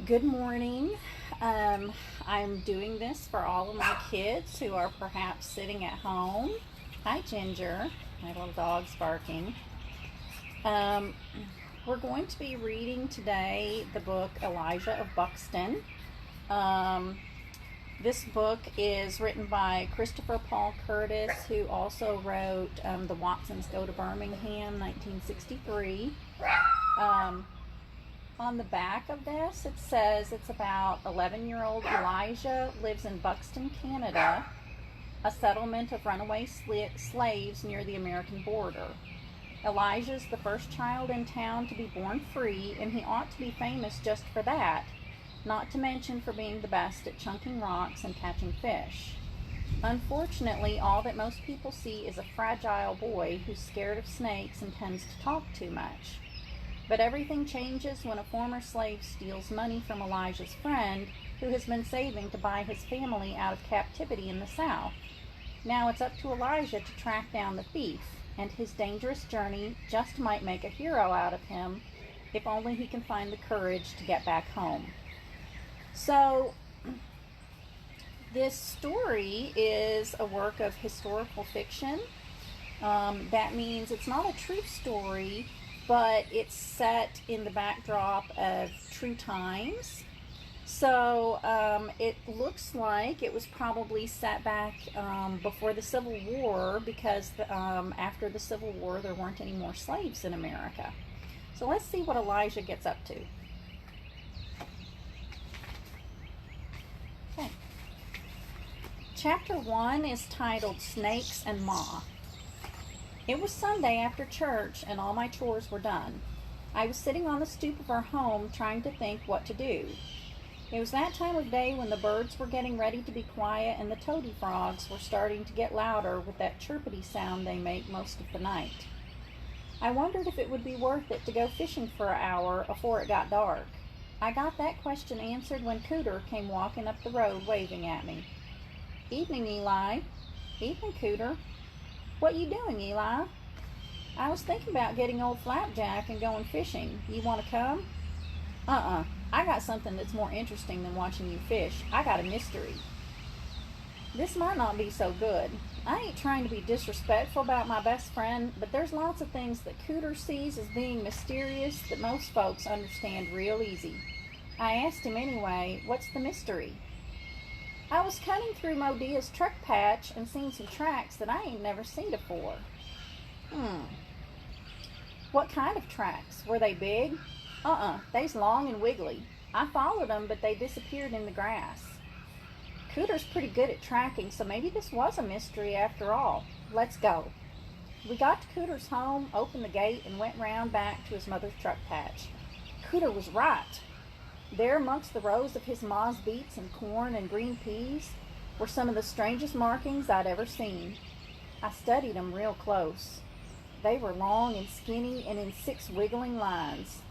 Good morning. I'm doing this for all of my kids who are perhaps sitting at home. Hi, Ginger. My little dog's barking. Um, we're going to be reading today the book Elijah of Buxton. Um, this book is written by Christopher Paul Curtis, who also wrote The Watsons Go to Birmingham, 1963. On the back of this, it says it's about 11-year-old Elijah lives in Buxton, Canada, a settlement of runaway slaves near the American border. Elijah's the first child in town to be born free, and he ought to be famous just for that, not to mention for being the best at chunking rocks and catching fish. Unfortunately, all that most people see is a fragile boy who's scared of snakes and tends to talk too much. But everything changes when a former slave steals money from Elijah's friend, who has been saving to buy his family out of captivity in the South. Now it's up to Elijah to track down the thief, and his dangerous journey just might make a hero out of him, if only he can find the courage to get back home. So, this story is a work of historical fiction. That means it's not a true story, but it's set in the backdrop of true times. So it looks like it was probably set back before the Civil War, because after the Civil War there weren't any more slaves in America. So let's see what Elijah gets up to. Okay. Chapter 1 is titled Snakes and Ma. It was Sunday after church, and all my chores were done. I was sitting on the stoop of our home trying to think what to do. It was that time of day when the birds were getting ready to be quiet and the toady frogs were starting to get louder with that chirpity sound they make most of the night. I wondered if it would be worth it to go fishing for an hour before it got dark. I got that question answered when Cooter came walking up the road waving at me. "Evening, Eli." "Evening, Cooter." "What you doing, Eli?" "I was thinking about getting old Flapjack and going fishing. You want to come?" I got something that's more interesting than watching you fish. I got a mystery." This might not be so good. I ain't trying to be disrespectful about my best friend, but there's lots of things that Cooter sees as being mysterious that most folks understand real easy. I asked him anyway, "What's the mystery?" "I was cutting through Modia's truck patch and seen some tracks that I ain't never seen before." "What kind of tracks? Were they big?" They's long and wiggly. I followed them, but they disappeared in the grass." Cooter's pretty good at tracking, so maybe this was a mystery after all. Let's go. We got to Cooter's home, opened the gate, and went round back to his mother's truck patch. Cooter was right. There amongst the rows of his ma's beets and corn and green peas were some of the strangest markings I'd ever seen. I studied them real close. They were long and skinny and in 6 wiggling lines.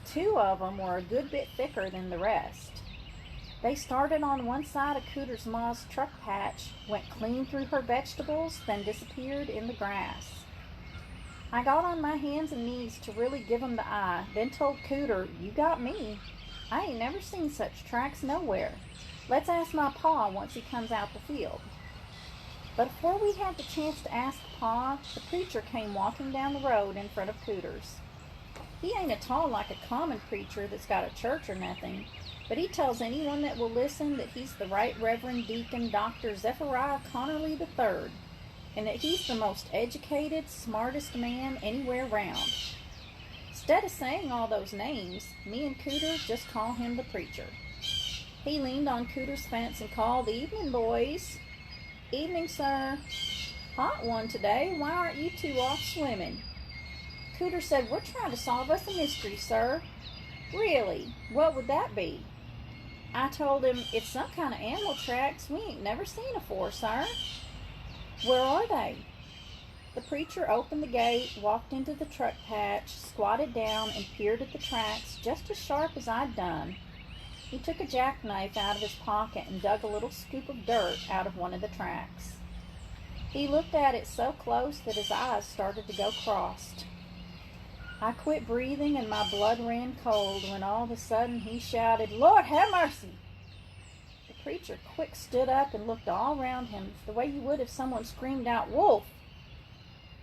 2 of them were a good bit thicker than the rest. They started on one side of Cooter's ma's truck patch, went clean through her vegetables, then disappeared in the grass. I got on my hands and knees to really give 'em the eye, then told Cooter, "You got me. I ain't never seen such tracks nowhere. Let's ask my pa once he comes out the field." But before we had the chance to ask Pa, the preacher came walking down the road in front of Cooter's. He ain't at all like a common preacher that's got a church or nothing, but he tells anyone that will listen that he's the Right Reverend Deacon Dr. Zechariah Connerly III, and that he's the most educated, smartest man anywhere round. Instead of saying all those names, me and Cooter just call him the preacher. He leaned on Cooter's fence and called, "Evening, boys." "Evening, sir." "Hot one today. Why aren't you 2 off swimming?" Cooter said, "We're trying to solve us a mystery, sir." "Really? What would that be?" I told him, "It's some kind of animal tracks we ain't never seen afore, sir." "Where are they?" The preacher opened the gate, walked into the truck patch, squatted down, and peered at the tracks just as sharp as I'd done. He took a jackknife out of his pocket and dug a little scoop of dirt out of one of the tracks. He looked at it so close that his eyes started to go crossed. I quit breathing and my blood ran cold when all of a sudden he shouted, "Lord, have mercy!" The preacher quick stood up and looked all around him the way you would if someone screamed out, "Wolf!"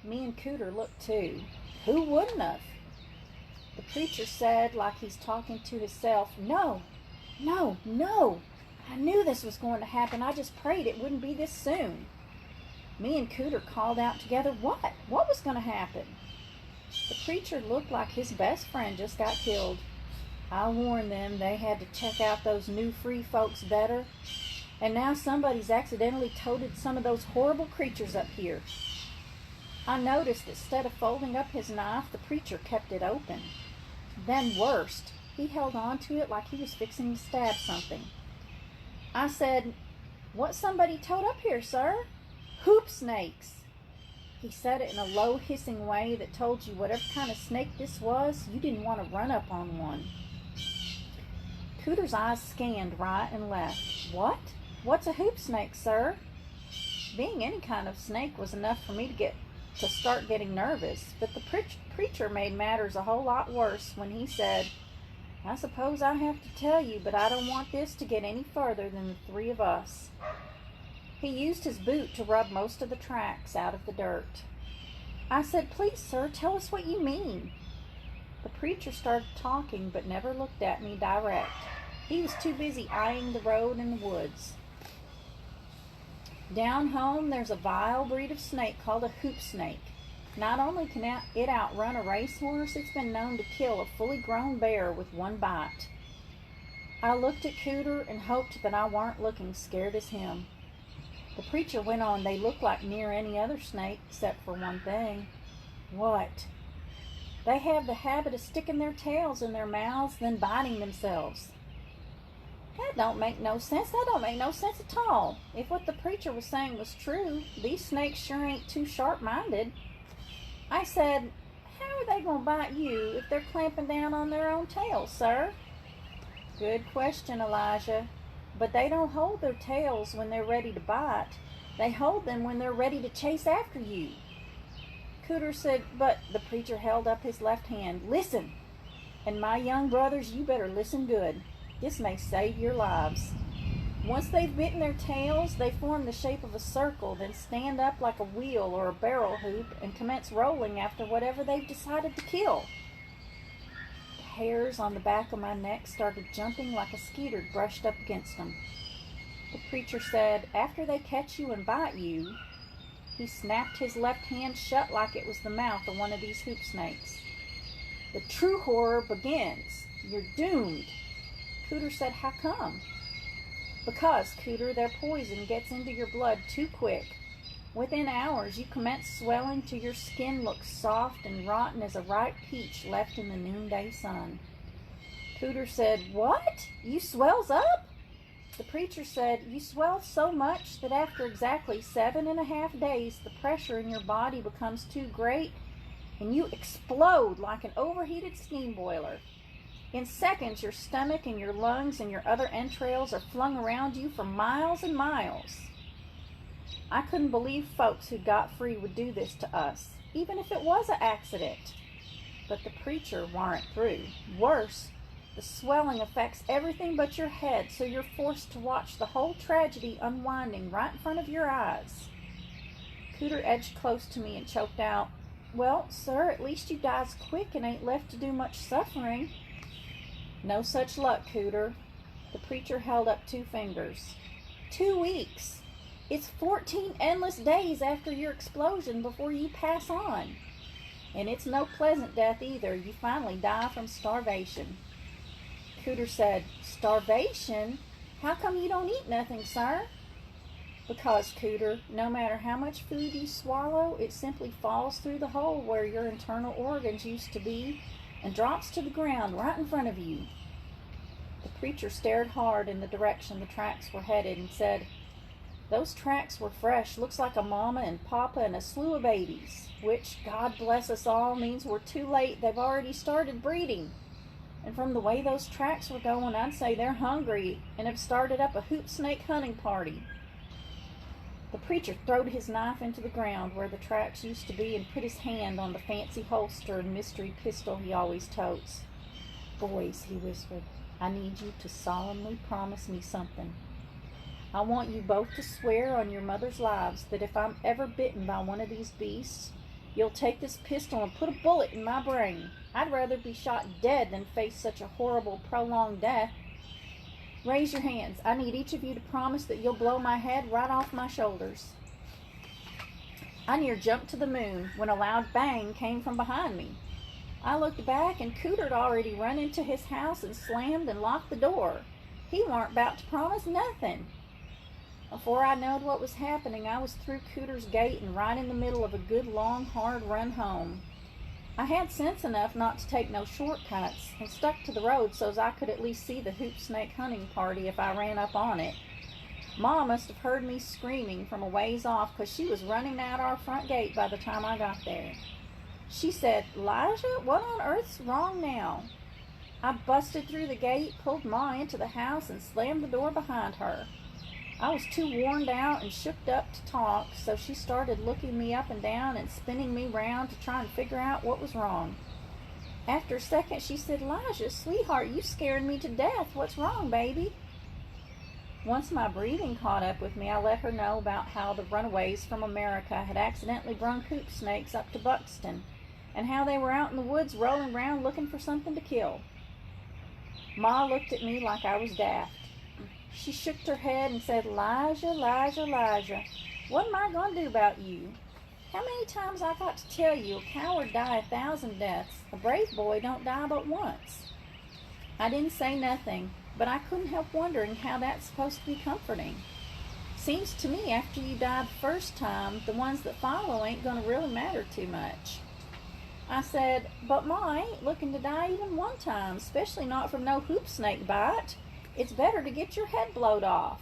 Me and Cooter looked too. Who wouldn't have? The preacher said, like he's talking to himself, "No, no, no. I knew this was going to happen. I just prayed it wouldn't be this soon." Me and Cooter called out together, "What? What was going to happen?" The preacher looked like his best friend just got killed. I warned them they had to check out those new free folks better. And now somebody's accidentally toted some of those horrible creatures up here. I noticed that instead of folding up his knife, the preacher kept it open. Then worst, he held on to it like he was fixing to stab something. I said, "What's somebody towed up here, sir?" "Hoop snakes." He said it in a low hissing way that told you whatever kind of snake this was, you didn't want to run up on one. Cooter's eyes scanned right and left. "What? What's a hoop snake, sir?" Being any kind of snake was enough for me to start getting nervous, but the preacher made matters a whole lot worse when he said, "I suppose I have to tell you, but I don't want this to get any further than the three of us." He used his boot to rub most of the tracks out of the dirt. I said, "Please, sir, tell us what you mean." The preacher started talking, but never looked at me direct. He was too busy eyeing the road and the woods. Down home, there's a vile breed of snake called a hoop snake. Not only can it outrun a racehorse, it's been known to kill a fully grown bear with one bite. I looked at Cooter and hoped that I weren't looking scared as him. The preacher went on, "They look like near any other snake, except for one thing." "What?" "They have the habit of sticking their tails in their mouths, then biting themselves." That don't make no sense. That don't make no sense at all. If what the preacher was saying was true, these snakes sure ain't too sharp-minded. I said, "How are they going to bite you if they're clamping down on their own tails, sir?" "Good question, Elijah. But they don't hold their tails when they're ready to bite. They hold them when they're ready to chase after you." Cooter said, "But," the preacher held up his left hand, "listen. And my young brothers, you better listen good. This may save your lives. Once they've bitten their tails, they form the shape of a circle, then stand up like a wheel or a barrel hoop and commence rolling after whatever they've decided to kill." The hairs on the back of my neck started jumping like a skeeter brushed up against them. The preacher said, "After they catch you and bite you," he snapped his left hand shut like it was the mouth of one of these hoop snakes, "the true horror begins. You're doomed." Cooter said, "How come?" "Because, Cooter, their poison gets into your blood too quick. Within hours, you commence swelling till your skin looks soft and rotten as a ripe peach left in the noonday sun." Cooter said, "What? You swells up?" The preacher said, "You swell so much that after exactly 7.5 days, the pressure in your body becomes too great and you explode like an overheated steam boiler. In seconds, your stomach and your lungs and your other entrails are flung around you for miles and miles." I couldn't believe folks who got free would do this to us, even if it was an accident. But the preacher warn't through. Worse, the swelling affects everything but your head, so you're forced to watch the whole tragedy unwinding right in front of your eyes. Cooter edged close to me and choked out, "Well, sir, at least you dies quick and ain't left to do much suffering." "No such luck, Cooter." The preacher held up 2 fingers. 2 weeks. It's 14 endless days after your explosion before you pass on. And it's no pleasant death either. You finally die from starvation." Cooter said, "Starvation? How come you don't eat nothing, sir?" "Because, Cooter, no matter how much food you swallow, it simply falls through the hole where your internal organs used to be and drops to the ground right in front of you." The preacher stared hard in the direction the tracks were headed and said, "Those tracks were fresh. Looks like a mama and papa and a slew of babies, which, God bless us all, means we're too late. They've already started breeding. And from the way those tracks were going, I'd say they're hungry and have started up a hoop snake hunting party." The preacher throwed his knife into the ground where the tracks used to be and put his hand on the fancy holster and mystery pistol he always totes. "Boys," he whispered, "I need you to solemnly promise me something. I want you both to swear on your mother's lives that if I'm ever bitten by one of these beasts, you'll take this pistol and put a bullet in my brain. I'd rather be shot dead than face such a horrible, prolonged death. Raise your hands. I need each of you to promise that you'll blow my head right off my shoulders." I near jumped to the moon when a loud bang came from behind me. I looked back, and Cooter'd already run into his house and slammed and locked the door. He weren't about to promise nothing. Before I knowed what was happening, I was through Cooter's gate and right in the middle of a good, long, hard run home. I had sense enough not to take no shortcuts and stuck to the road so's I could at least see the hoop snake hunting party if I ran up on it. Ma must have heard me screaming from a ways off, 'cause she was running out our front gate by the time I got there. She said, "Elijah, what on earth's wrong now?" I busted through the gate, pulled Ma into the house, and slammed the door behind her. I was too worn out and shooked up to talk, so she started looking me up and down and spinning me round to try and figure out what was wrong. After a second, she said, "Elijah, sweetheart, you scaring me to death. What's wrong, baby?" Once my breathing caught up with me, I let her know about how the runaways from America had accidentally brung hoop snakes up to Buxton, and how they were out in the woods rolling around looking for something to kill. Ma looked at me like I was daft. She shook her head and said, "Elijah, Elijah, Elijah, what am I going to do about you? How many times I got to tell you a coward die 1,000 deaths, a brave boy don't die but once?" I didn't say nothing, but I couldn't help wondering how that's supposed to be comforting. Seems to me after you die the first time, the ones that follow ain't going to really matter too much. I said, "But Ma, I ain't looking to die even one time, especially not from no hoop snake bite. It's better to get your head blowed off."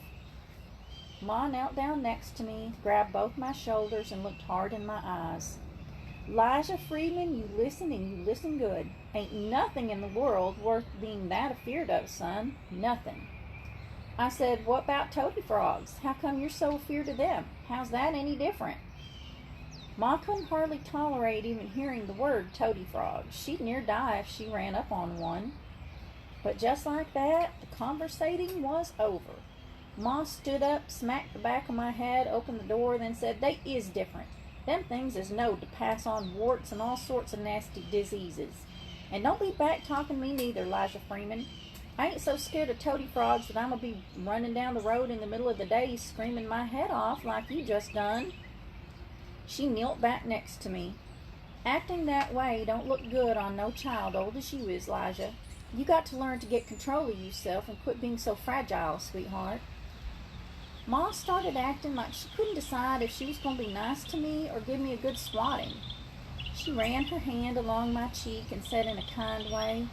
Ma knelt down next to me, grabbed both my shoulders, and looked hard in my eyes. "Elijah Freeman, you listen, and you listen good. Ain't nothing in the world worth being that afeard of, son. Nothing." I said, "What about toady frogs? How come you're so afeard of them? How's that any different?" Ma couldn't hardly tolerate even hearing the word toady frog. She'd near die if she ran up on one. But just like that, the conversating was over. Ma stood up, smacked the back of my head, opened the door, then said, "They is different. Them things is knowed to pass on warts and all sorts of nasty diseases. And don't be back-talking me neither, Elijah Freeman. I ain't so scared of toady frogs that I'm going to be running down the road in the middle of the day screaming my head off like you just done." She knelt back next to me. "Acting that way don't look good on no child old as you is, Elijah. You got to learn to get control of yourself and quit being so fragile, sweetheart." Ma started acting like she couldn't decide if she was going to be nice to me or give me a good swatting. She ran her hand along my cheek and said in a kind way,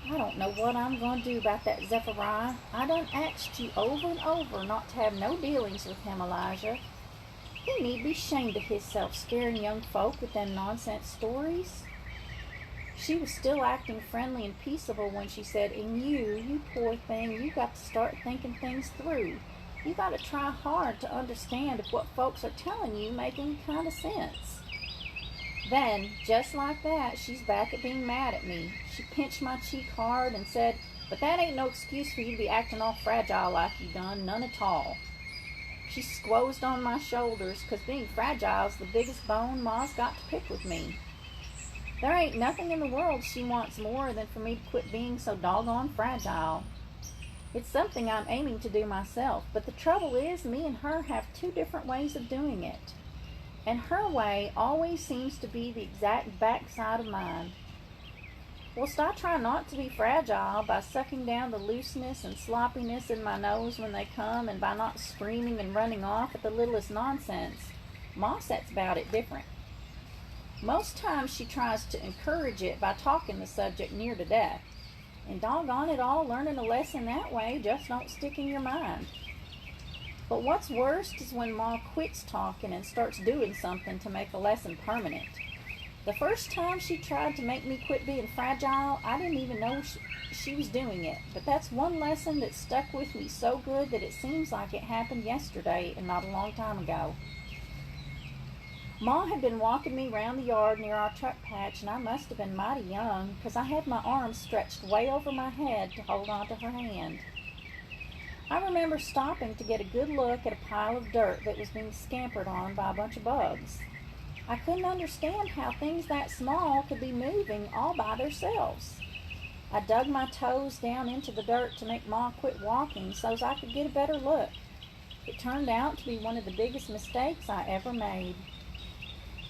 "I don't know what I'm going to do about that Zephaniah. I done asked you over and over not to have no dealings with him, Elijah. He need be ashamed of himself scaring young folk with them nonsense stories." She was still acting friendly and peaceable when she said, "And you poor thing, you got to start thinking things through. You got to try hard to understand if what folks are telling you make any kind of sense." Then, just like that, she's back at being mad at me. She pinched my cheek hard and said, "But that ain't no excuse for you to be acting all fragile like you done, none at all." She squozed on my shoulders, 'cause being fragile's the biggest bone Ma's got to pick with me. There ain't nothing in the world she wants more than for me to quit being so doggone fragile. It's something I'm aiming to do myself, but the trouble is me and her have two different ways of doing it. And her way always seems to be the exact backside of mine. Whilst I try not to be fragile by sucking down the looseness and sloppiness in my nose when they come, and by not screaming and running off at the littlest nonsense, Ma sets about it different. Most times she tries to encourage it by talking the subject near to death. And doggone it all, learning a lesson that way just don't stick in your mind. But what's worst is when Ma quits talking and starts doing something to make a lesson permanent. The first time she tried to make me quit being fragile, I didn't even know she was doing it. But that's one lesson that stuck with me so good that it seems like it happened yesterday and not a long time ago. Ma had been walking me around the yard near our truck patch, and I must have been mighty young, because I had my arms stretched way over my head to hold on to her hand. I remember stopping to get a good look at a pile of dirt that was being scampered on by a bunch of bugs. I couldn't understand how things that small could be moving all by themselves. I dug my toes down into the dirt to make Ma quit walking so as I could get a better look. It turned out to be one of the biggest mistakes I ever made.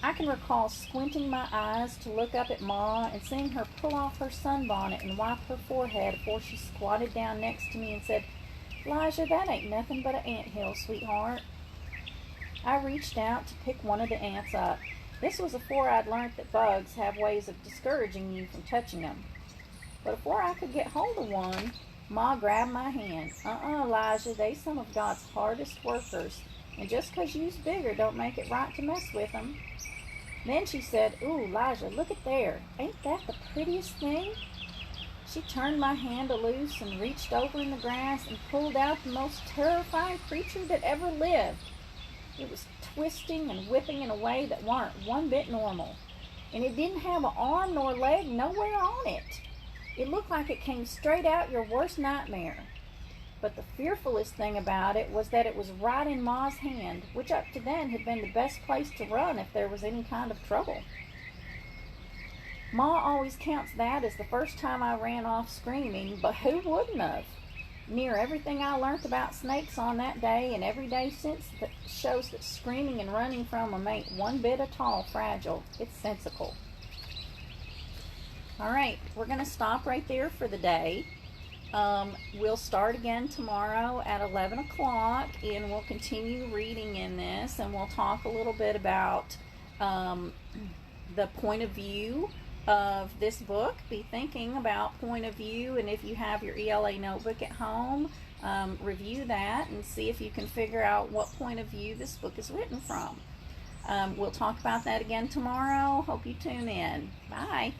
I can recall squinting my eyes to look up at Ma and seeing her pull off her sunbonnet and wipe her forehead before she squatted down next to me and said, "Elijah, that ain't nothing but an anthill, sweetheart." I reached out to pick one of the ants up. This was before I'd learned that bugs have ways of discouraging you from touching them. But before I could get hold of one, Ma grabbed my hand. Elijah, they's some of God's hardest workers, and just 'cause you's bigger don't make it right to mess with them. Then she said, "Ooh, Elijah, look at there. Ain't that the prettiest thing?" She turned my hand loose and reached over in the grass and pulled out the most terrifying creature that ever lived. It was twisting and whipping in a way that weren't one bit normal. And it didn't have an arm nor leg nowhere on it. It looked like it came straight out your worst nightmare. But the fearfulest thing about it was that it was right in Ma's hand, which up to then had been the best place to run if there was any kind of trouble. Ma always counts that as the first time I ran off screaming, but who wouldn't have? Near everything I learnt about snakes on that day and every day since shows that screaming and running from them ain't one bit at all fragile. It's sensical. All right, we're going to stop right there for the day. We'll start again tomorrow at 11 o'clock, and we'll continue reading in this, and we'll talk a little bit about the point of view of this book. Be thinking about point of view, and if you have your ELA notebook at home, review that and see if you can figure out what point of view this book is written from. We'll talk about that again tomorrow. Hope you tune in. Bye.